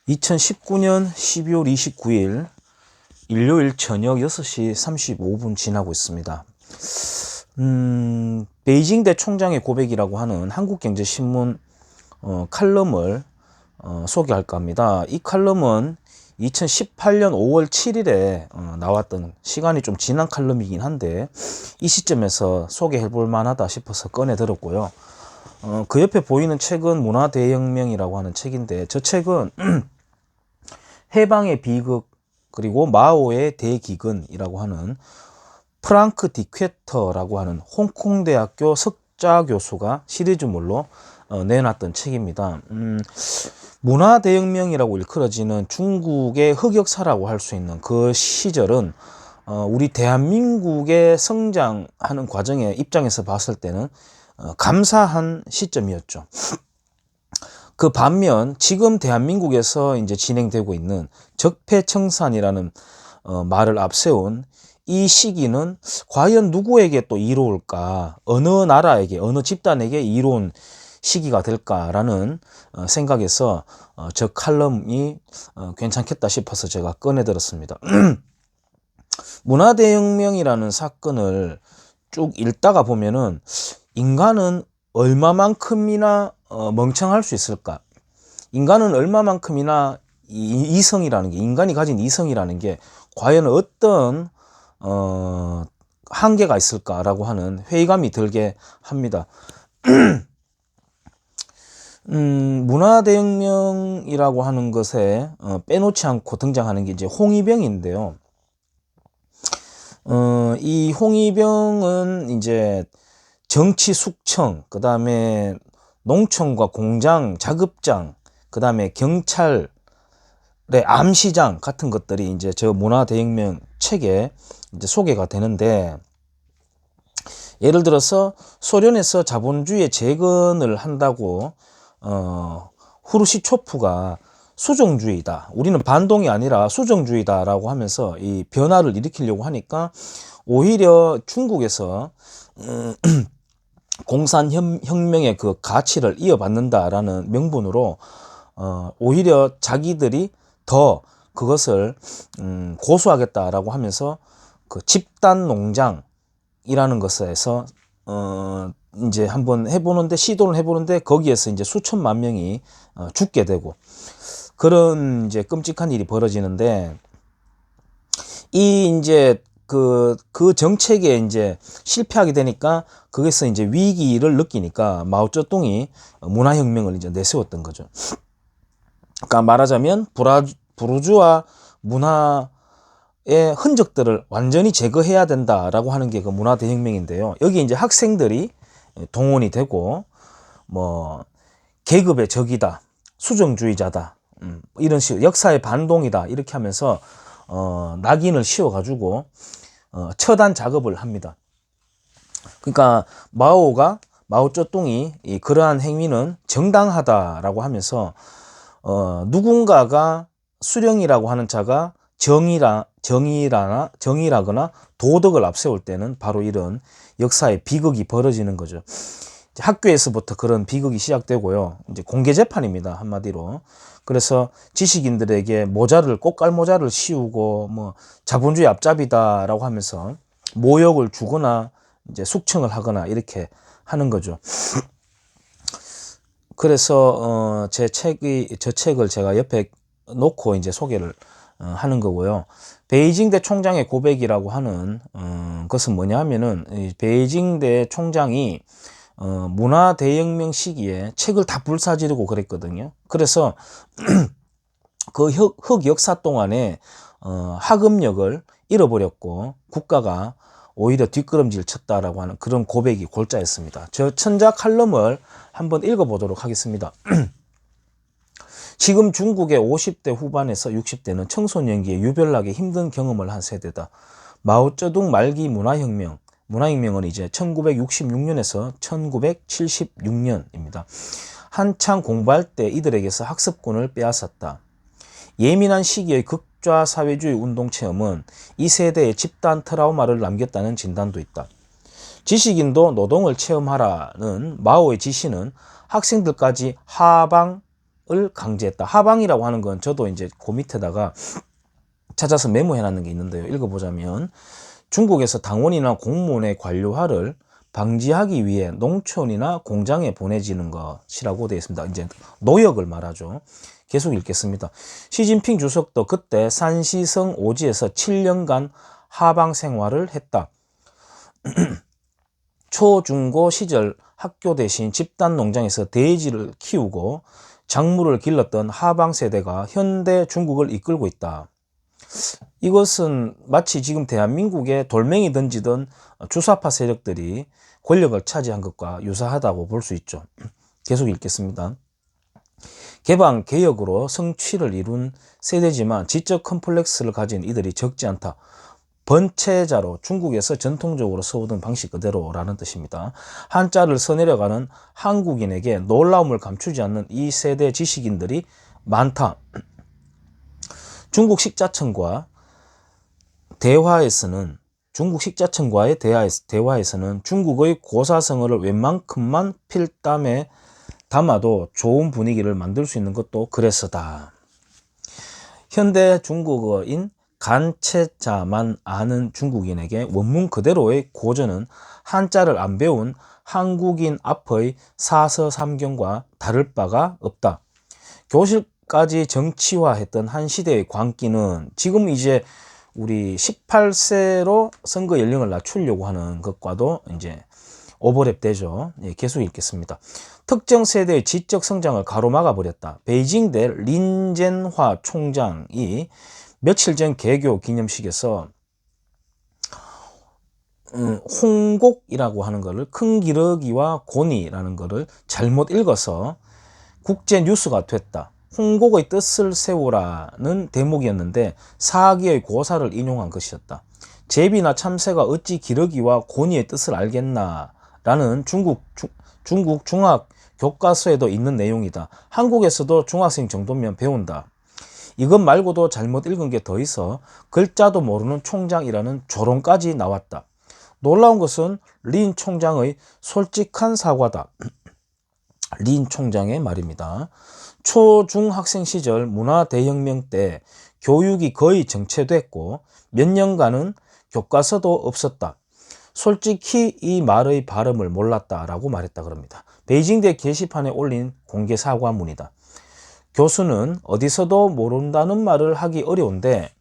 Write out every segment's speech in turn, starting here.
2019년 12월 29일 일요일 저녁 6시 35분 지나고 있습니다. 베이징대 총장의 고백이라고 하는 한국경제신문 칼럼을 소개할까 합니다. 이 칼럼은 2018년 5월 7일에 나왔던, 시간이 좀 지난 칼럼이긴 한데 이 시점에서 소개해 볼 만하다 싶어서 꺼내 들었고요. 그 옆에 보이는 책은 문화대혁명이라고 하는 책인데, 저 책은 해방의 비극 그리고 마오의 대기근이라고 하는 프랑크 디퀘터라고 하는 홍콩대학교 석자 교수가 시리즈물로 내놨던 책입니다. 문화대혁명이라고 일컬어지는 중국의 흑역사라고 할 수 있는 그 시절은 우리 대한민국의 성장하는 과정의 입장에서 봤을 때는 감사한 시점이었죠. 그 반면 지금 대한민국에서 이제 진행되고 있는 적폐청산이라는 말을 앞세운 이 시기는 과연 누구에게 또 이로울까, 어느 나라에게, 어느 집단에게 이로운 시기가 될까라는 생각에서 저 칼럼이 괜찮겠다 싶어서 제가 꺼내들었습니다. 문화대혁명이라는 사건을 쭉 읽다가 보면은 인간은 얼마만큼이나 멍청할 수 있을까? 인간은 얼마만큼이나 이성이라는 게, 인간이 가진 이성이라는 게 과연 어떤 한계가 있을까라고 하는 회의감이 들게 합니다. 문화대혁명이라고 하는 것에 빼놓지 않고 등장하는 게 이제 홍위병인데요. 이 홍위병은 이제 정치 숙청, 그 다음에 농촌과 공장, 자급장, 그 다음에 경찰의 암시장 같은 것들이 이제 저 문화대혁명 책에 이제 소개가 되는데, 예를 들어서 소련에서 자본주의의 재건을 한다고 후르시초프가 수종주의다, 우리는 반동이 아니라 수종주의다라고 하면서 이 변화를 일으키려고 하니까 오히려 중국에서 공산혁명의 그 가치를 이어받는다라는 명분으로 오히려 자기들이 더 그것을 고수하겠다라고 하면서 그 집단 농장이라는 것에서 이제 한번 해보는데, 시도를 해보는데 거기에서 이제 수천만 명이 죽게 되고 그런 이제 끔찍한 일이 벌어지는데, 이 이제 그 정책에 이제 실패하게 되니까 거기서 이제 위기를 느끼니까 마오쩌둥이 문화혁명을 이제 내세웠던 거죠. 그러니까 말하자면 부르주아 문화의 흔적들을 완전히 제거해야 된다라고 하는 게 그 문화대혁명인데요. 여기 이제 학생들이 동원이 되고, 뭐 계급의 적이다, 수정주의자다, 이런 식으로 역사의 반동이다, 이렇게 하면서 낙인을 씌워가지고 처단 작업을 합니다. 그러니까 마오쩌둥이 그러한 행위는 정당하다라고 하면서 누군가가 수령이라고 하는 자가 정의라거나 도덕을 앞세울 때는 바로 이런 역사의 비극이 벌어지는 거죠. 학교에서부터 그런 비극이 시작되고요. 이제 공개 재판입니다, 한마디로. 그래서 지식인들에게 꽃갈 모자를 씌우고 뭐 자본주의 앞잡이다라고 하면서 모욕을 주거나 이제 숙청을 하거나 이렇게 하는 거죠. 그래서 저 책을 제가 옆에 놓고 이제 소개를 하는 거고요. 베이징대 총장의 고백이라고 하는 것은 뭐냐 하면은, 베이징대 총장이 문화대혁명 시기에 책을 다 불사지르고 그랬거든요. 그래서 그 흑역사 동안에 학음력을 잃어버렸고 국가가 오히려 뒷걸음질 쳤다라고 하는 그런 고백이 골자였습니다. 저 천자 칼럼을 한번 읽어보도록 하겠습니다. 지금 중국의 50대 후반에서 60대는 청소년기에 유별나게 힘든 경험을 한 세대다. 마오쩌둥 말기 문화혁명은 이제 1966년에서 1976년입니다. 한창 공부할 때 이들에게서 학습권을 빼앗았다. 예민한 시기의 극좌 사회주의 운동 체험은 이 세대의 집단 트라우마를 남겼다는 진단도 있다. 지식인도 노동을 체험하라는 마오의 지시는 학생들까지 하방 강제했다. 하방이라고 하는 건 저도 이제 그 밑에다가 찾아서 메모해 놨는 게 있는데요. 읽어보자면 중국에서 당원이나 공무원의 관료화를 방지하기 위해 농촌이나 공장에 보내지는 것이라고 되어 있습니다. 이제 노역을 말하죠. 계속 읽겠습니다. 시진핑 주석도 그때 산시성 오지에서 7년간 하방 생활을 했다. 초중고 시절 학교 대신 집단 농장에서 돼지를 키우고 작물을 길렀던 하방 세대가 현대 중국을 이끌고 있다. 이것은 마치 지금 대한민국에 돌멩이 던지던 주사파 세력들이 권력을 차지한 것과 유사하다고 볼 수 있죠. 계속 읽겠습니다. 개방, 개혁으로 성취를 이룬 세대지만 지적 컴플렉스를 가진 이들이 적지 않다. 번체자로 중국에서 전통적으로 써오던 방식 그대로라는 뜻입니다. 한자를 써내려가는 한국인에게 놀라움을 감추지 않는 이 세대 지식인들이 많다. 중국 식자청과의 대화에서는 중국의 고사성어를 웬만큼만 필담에 담아도 좋은 분위기를 만들 수 있는 것도 그래서다. 현대 중국어인 간체자만 아는 중국인에게 원문 그대로의 고전은 한자를 안 배운 한국인 앞의 사서삼경과 다를 바가 없다. 교실까지 정치화했던 한 시대의 광기는 지금 이제 우리 18세로 선거 연령을 낮추려고 하는 것과도 이제 오버랩 되죠. 예, 계속 읽겠습니다. 특정 세대의 지적 성장을 가로막아 버렸다. 베이징대 린젠화 총장이 며칠 전 개교 기념식에서 홍곡이라고 하는 것을 큰 기러기와 고니라는 것을 잘못 읽어서 국제 뉴스가 됐다. 홍곡의 뜻을 세우라는 대목이었는데 사기의 고사를 인용한 것이었다. 제비나 참새가 어찌 기러기와 고니의 뜻을 알겠나 라는 중국 중학 교과서에도 있는 내용이다. 한국에서도 중학생 정도면 배운다. 이것 말고도 잘못 읽은 게 더 있어 글자도 모르는 총장이라는 조롱까지 나왔다. 놀라운 것은 린 총장의 솔직한 사과다. 린 총장의 말입니다. 초중학생 시절 문화대혁명 때 교육이 거의 정체됐고 몇 년간은 교과서도 없었다. 솔직히 이 말의 발음을 몰랐다라고 말했다 그럽니다. 베이징대 게시판에 올린 공개 사과문이다. 교수는 어디서도 모른다는 말을 하기 어려운데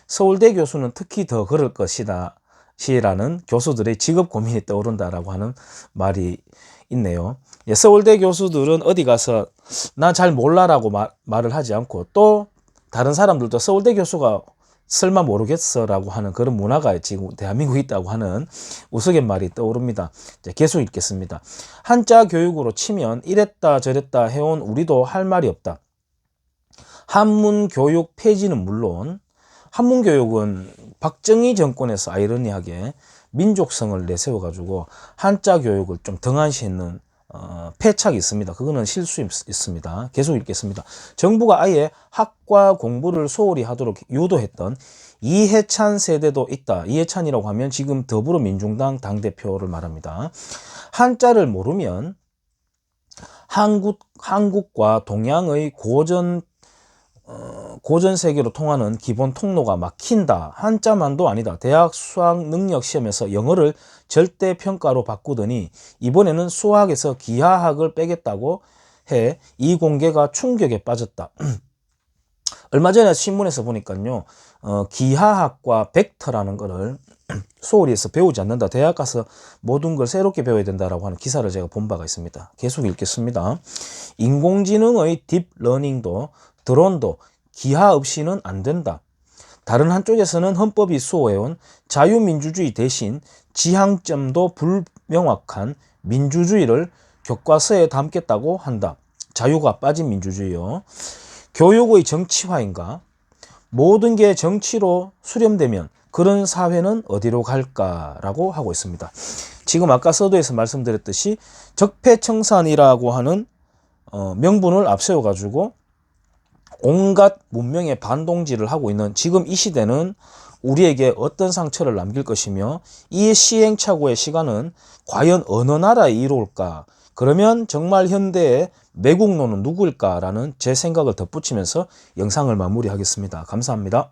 서울대 교수는 특히 더 그럴 것이다 시라는 교수들의 직업 고민이 떠오른다라고 하는 말이 있네요. 예, 서울대 교수들은 어디 가서 나 잘 몰라라고 말을 하지 않고 또 다른 사람들도 서울대 교수가 설마 모르겠어라고 하는 그런 문화가 지금 대한민국에 있다고 하는 우스갯말이 떠오릅니다. 계속 읽겠습니다. 한자 교육으로 치면 이랬다 저랬다 해온 우리도 할 말이 없다. 한문교육 폐지는 물론 한문교육은 박정희 정권에서 아이러니하게 민족성을 내세워가지고 한자 교육을 좀 등한시했는 패착이 있습니다. 그거는 실수 있습니다. 계속 읽겠습니다. 정부가 아예 학과 공부를 소홀히 하도록 유도했던 이해찬 세대도 있다. 이해찬이라고 하면 지금 더불어민주당 당대표를 말합니다. 한자를 모르면 한국과 동양의 고전 세계로 통하는 기본 통로가 막힌다. 한자만도 아니다. 대학 수학 능력 시험에서 영어를 절대평가로 바꾸더니 이번에는 수학에서 기하학을 빼겠다고 해 이 공개가 충격에 빠졌다. 얼마 전에 신문에서 보니까요. 기하학과 벡터라는 거를 소홀히 해서 배우지 않는다. 대학 가서 모든 걸 새롭게 배워야 된다라고 하는 기사를 제가 본 바가 있습니다. 계속 읽겠습니다. 인공지능의 딥러닝도 드론도 기하 없이는 안 된다. 다른 한쪽에서는 헌법이 수호해온 자유민주주의 대신 지향점도 불명확한 민주주의를 교과서에 담겠다고 한다. 자유가 빠진 민주주의요. 교육의 정치화인가? 모든 게 정치로 수렴되면 그런 사회는 어디로 갈까라고 하고 있습니다. 지금 아까 서두에서 말씀드렸듯이 적폐청산이라고 하는 명분을 앞세워가지고 온갖 문명의 반동질을 하고 있는 지금 이 시대는 우리에게 어떤 상처를 남길 것이며 이 시행착오의 시간은 과연 어느 나라에 이룰까? 그러면 정말 현대의 매국노는 누구일까라는 제 생각을 덧붙이면서 영상을 마무리하겠습니다. 감사합니다.